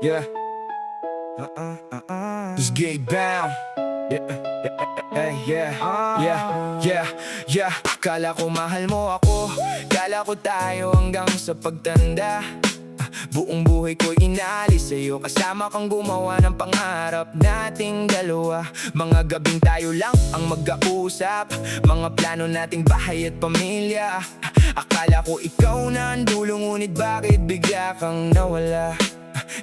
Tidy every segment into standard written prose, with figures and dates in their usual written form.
Yeah. Just get bound. Yeah. Yeah. Yeah. Yeah. Yeah. Kala ko mahal mo ako. Kala ko tayo hanggang sa pagtanda. Buong buhay ko'y inalis sa'yo. Kasama kang gumawa ng pangarap nating dalawa. Mga gabing tayo lang ang mag-ausap. Mga plano nating bahay at pamilya. Akala ko ikaw na ang dulo, ngunit bakit bigla kang nawala?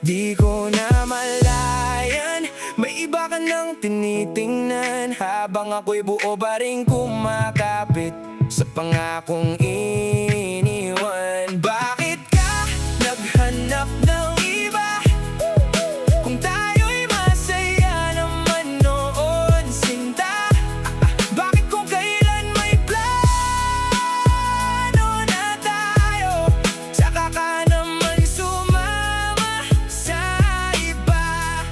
Di ko na malayan, may iba ka nang tinitingnan, habang ako'y buo pa rin kumakapit sa pangakong iniwan. Bakit ka naghanap ng iba? Kung tayo'y masaya naman noon, sinta. Bakit kung kailan may plano na tayo, saka ka naman sumama sa iba?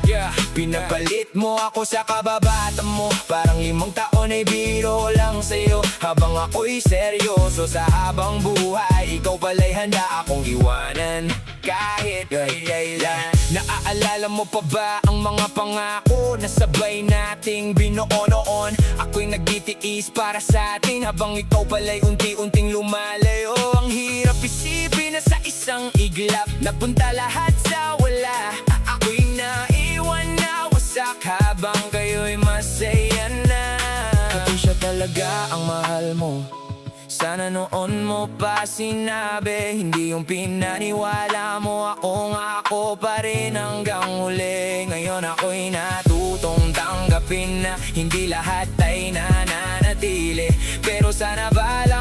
Yeah. Pinapalit mo ako sa kababata mo, parang 5 taon ay biro lang sa'yo. Habang ako'y seryoso sa habang buhay, ikaw pala'y handa akong iwanan kahit kailan. Naaalala mo pa ba ang mga pangako na sabay nating binuo noon? Ako'y nagtitiis para sa atin, habang ikaw pala'y unti-unting lumalayo. Ang hirap isipin na sa isang iglap napunta lahat sa wala. Ako'y naiwan na wasak, habang kayo'y masaya na. Ito siya talaga ang mahal mo. Sana noon mo pa sinabi, hindi yung pinaniwala mo. Ako pa rin hanggang huli. Ngayon ako'y natutong tanggapin na hindi lahat ay nananatili. Pero sana ba lang